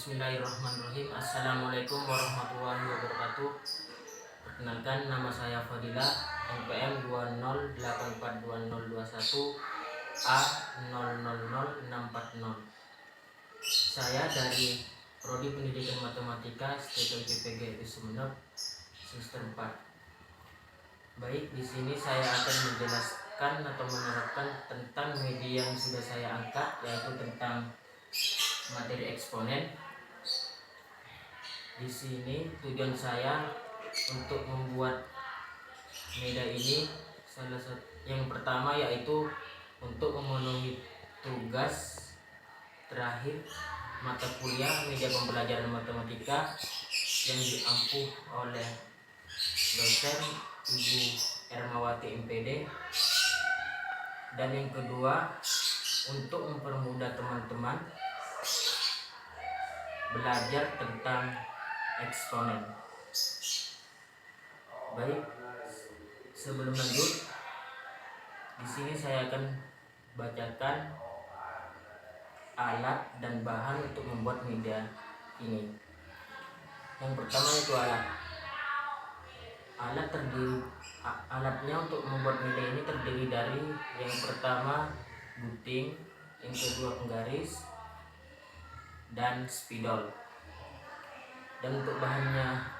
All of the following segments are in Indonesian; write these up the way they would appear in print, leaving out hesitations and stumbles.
Bismillahirrahmanirrahim. Assalamualaikum warahmatullahi wabarakatuh. Perkenalkan, nama saya Fadila, NPM 20842021 A000640. Saya dari Prodi Pendidikan Matematika STM PPG Sumeneb semester 4. Baik, di sini saya akan menjelaskan atau menerapkan tentang media yang sudah saya angkat, yaitu tentang materi eksponen. Di sini tujuan saya untuk membuat media ini yang pertama yaitu untuk memenuhi tugas terakhir mata kuliah media pembelajaran matematika yang diampu oleh dosen Ibu Ermawati MPD, dan yang kedua untuk mempermudah teman-teman belajar tentang eksponen. Baik, sebelum lanjut, di sini saya akan bacakan alat dan bahan untuk membuat media ini. Yang pertama itu alatnya untuk membuat media ini terdiri dari yang pertama gunting, yang kedua penggaris, dan spidol. Dan untuk bahannya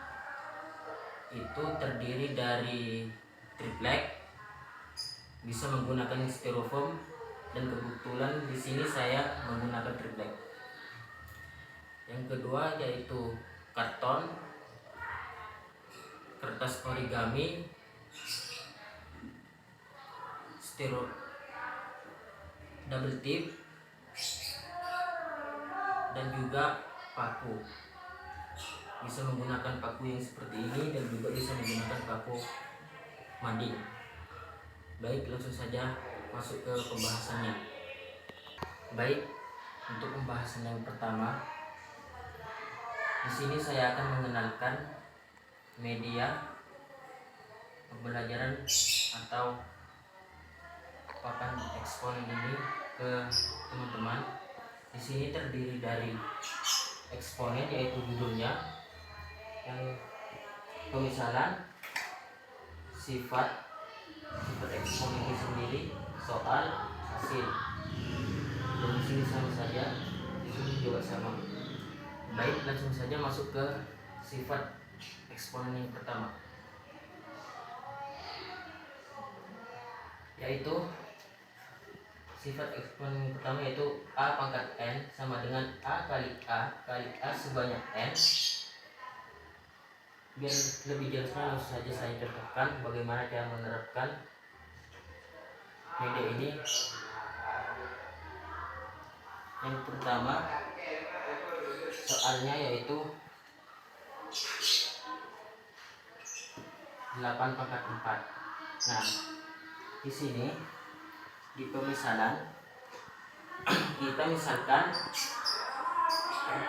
itu terdiri dari triplek, bisa menggunakan styrofoam, dan kebetulan di sini saya menggunakan triplek. Yang kedua yaitu karton, kertas origami, double tip, dan juga paku. Bisa menggunakan paku yang seperti ini dan juga bisa menggunakan paku mading. Baik, langsung saja masuk ke pembahasannya. Baik, untuk pembahasan yang pertama, di sini saya akan mengenalkan media pembelajaran atau papan eksponen ini ke teman-teman. Di sini terdiri dari eksponen, yaitu judulnya, yang pemisalan, sifat eksponen itu sendiri, soal, hasil. Dan di sini sama saja, di sini juga sama. Baik, langsung saja masuk ke sifat eksponen yang pertama, yaitu sifat eksponen yang pertama yaitu A pangkat N sama dengan A kali A sebanyak N. Biar lebih jelasnya langsung saja saya contohkan bagaimana cara menerapkan media ini. Yang pertama soalnya yaitu 8 pangkat 4. Nah, di sini di pemisalan kita misalkan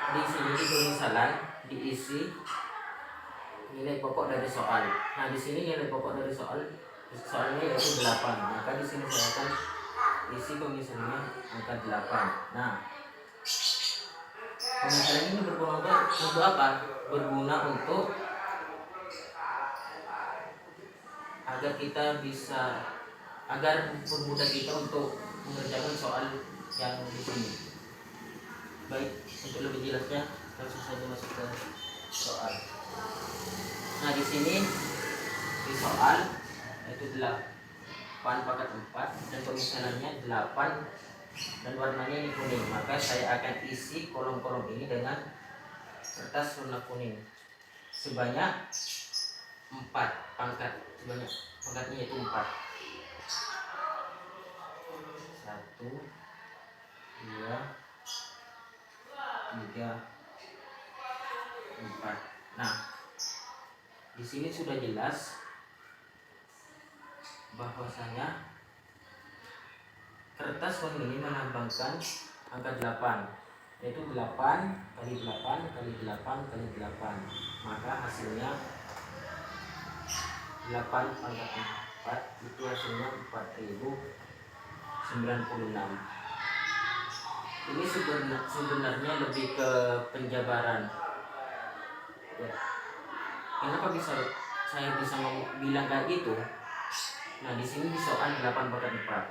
di sini di pemisalan diisi nilai pokok dari soal. Nah, di sini nilai pokok dari soalnya yaitu 8. Maka di sini saya akan isi pemisalannya angka 8. Nah, pemisalan ini berguna untuk apa? Berguna untuk agar mempermudah kita untuk mengerjakan soal yang di sini. Baik, untuk lebih jelasnya langsung saja masuk ke soal. Nah, di sini di soal yaitu 8 pangkat 4 dan pemisalannya 8 dan warnanya ini kuning. Maka saya akan isi kolom-kolom ini dengan kertas warna kuning sebanyak 4 pangkat. Pangkatnya yaitu 4. 1, 2, 3, 4. Nah, di sini sudah jelas bahwasanya kertas warna ini melambangkan angka 8, yaitu 8 kali 8 kali 8 kali 8. Maka hasilnya 8 pangkat 4 itu hasilnya 4096. Ini sebenarnya lebih ke penjabaran ya. Kenapa saya bisa bilang kayak gitu? Nah, di sini di soal 8/4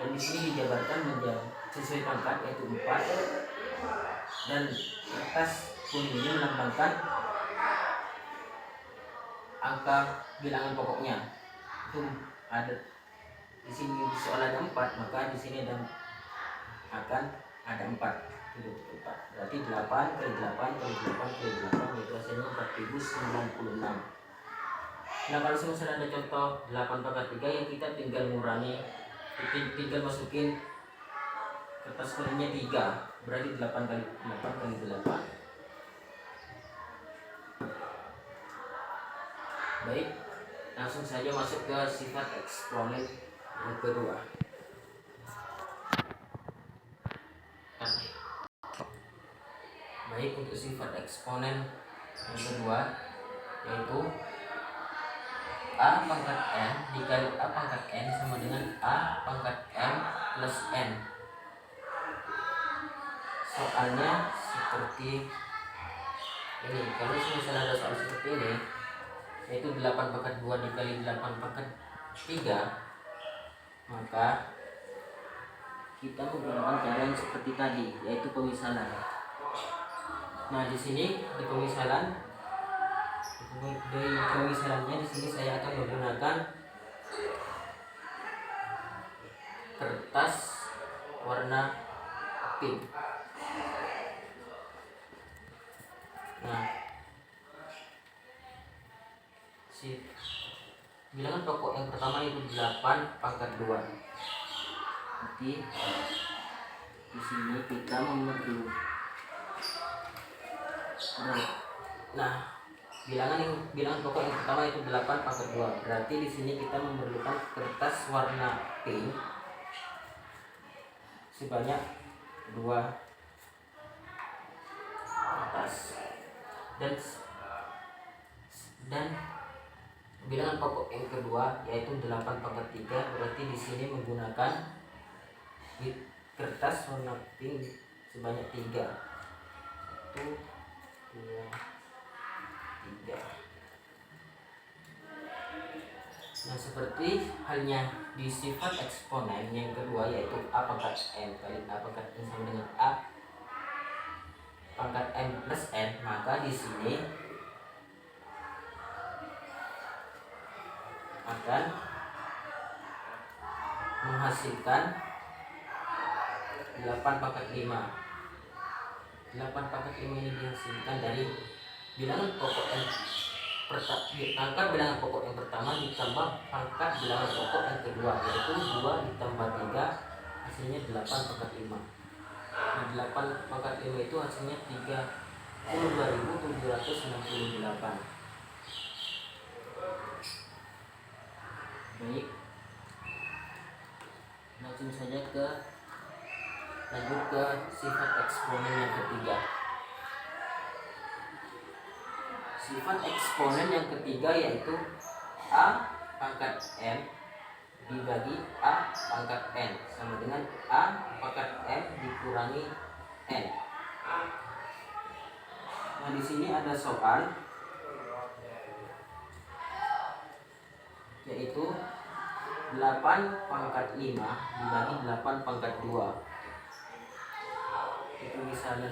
dan di sini dijabarkan menjadi sesuai pangkat yaitu 4, dan kertas kuningnya melambangkan angka bilangan pokoknya. Itu ada di sini di soal ada 4, maka di sini akan ada 4. Berarti 8 kali 8 kali 8 kali 8 yaitu hasilnya 4096. Nah, kalau misalnya ada contoh 8/3 yang kita tinggal ngurangi, tinggal masukin kertas kuningnya 3, berarti 8 kali 8 kali 8. Baik, langsung saja masuk ke sifat eksponen yang kedua. Baik, untuk sifat eksponen yang kedua yaitu A pangkat n dikali A pangkat n sama dengan A pangkat n plus n. Soalnya seperti ini. Kalau misalnya ada soal seperti ini, yaitu 8/2 dikali 8/3, maka kita menggunakan cara yang seperti tadi, yaitu pemisalan. Nah, di sini di pemisalannya di sini saya akan menggunakan kertas warna pink. Nah, bilangan pokok yang pertama itu 8/2. Jadi di sini kita memerlukan, nah, bilangan pokok yang pertama itu 8/2. Berarti di sini kita memerlukan kertas warna pink sebanyak 2 kertas, dan bilangan pokok yang kedua yaitu 8/3. Berarti di sini menggunakan kertas warna pink sebanyak 3. 1, 2, 3. Nah, seperti halnya di sifat eksponen yang kedua yaitu A pangkat n kali A pangkat n sama dengan A pangkat n plus n, maka di sini akan menghasilkan 8/5. 8/5 ini dihasilkan dari bilangan pokok yang angka bilangan pokok yang pertama ditambah pangkat bilangan pokok yang kedua, yaitu 2 ditambah 3 hasilnya 8/5. Nah, 8/5 itu hasilnya 32.768. Baik, langsung saja lanjut ke sifat eksponen yang ketiga. Sifat eksponen yang ketiga yaitu A pangkat n dibagi A pangkat n sama dengan A pangkat n dikurangi n. Nah, di sini ada soal yaitu 8/5 dibagi 8/2. Itu misalnya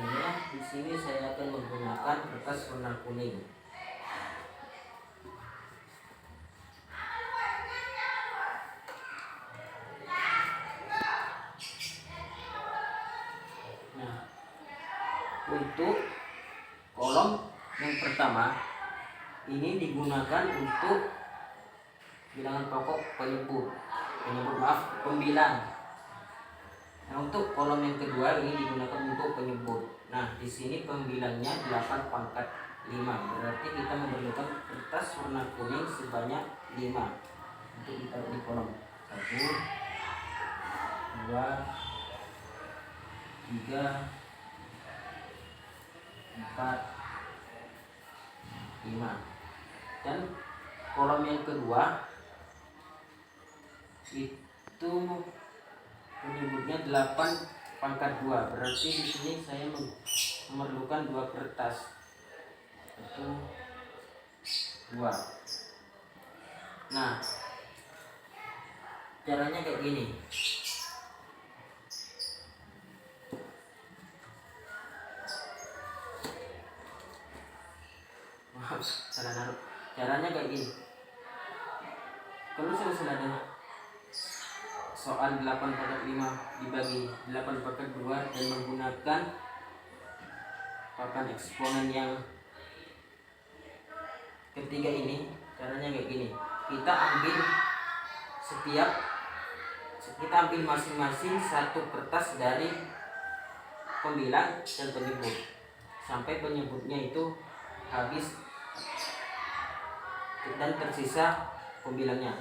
di sini saya akan menggunakan kertas warna kuning. Nah, untuk kolom yang pertama ini digunakan untuk bilangan pokok pembilang. Nah, untuk kolom yang kedua ini digunakan untuk penyebut. Nah, di sini pembilangnya 8/5. Berarti kita memerlukan kertas warna kuning sebanyak 5 untuk ditaruh di kolom 1, 2, 3, 4, 5. Dan kolom yang kedua itu menyebutnya 8/5 pangkat 2. Berarti di sini saya memerlukan 2 kertas. 1, 2. Nah, caranya kayak gini. Maaf, salah naruh. Caranya kayak gini. Kalau sudah ada soal 8/5 dibagi 8/2 dan menggunakan papan eksponen yang ketiga ini, caranya kayak gini. Kita ambil masing-masing satu kertas dari pembilang dan penyebut sampai penyebutnya itu habis dan tersisa pembilangnya.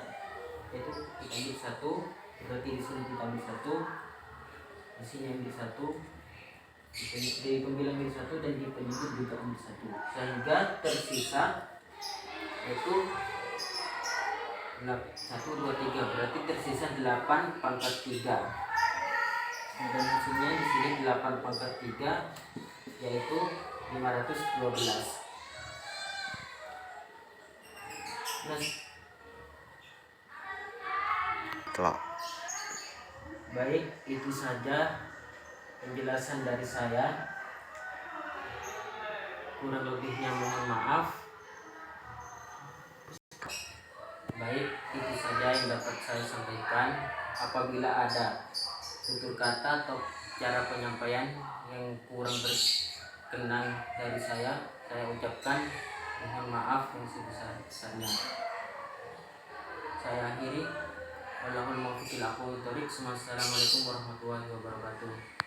Itu kita ambil satu, berarti di sini kita ambil satu, di sini ambil satu, di pembilang ambil satu, dan di penyebut juga ambil satu, sehingga tersisa itu 1, 2, 3, berarti tersisa 8/3. Dan hasilnya di sini 8/3 yaitu 512. Nah, baik, itu saja penjelasan dari saya. Kurang lebihnya mohon maaf. Baik, itu saja yang dapat saya sampaikan. Apabila ada tutur kata atau cara penyampaian yang kurang berkenan dari saya ucapkan mohon maaf yang sebesar-besarnya. Saya akhiri. Wallahul muwaffiq ila aqwamit thoriq. Wassalamualaikum warahmatullahi wabarakatuh.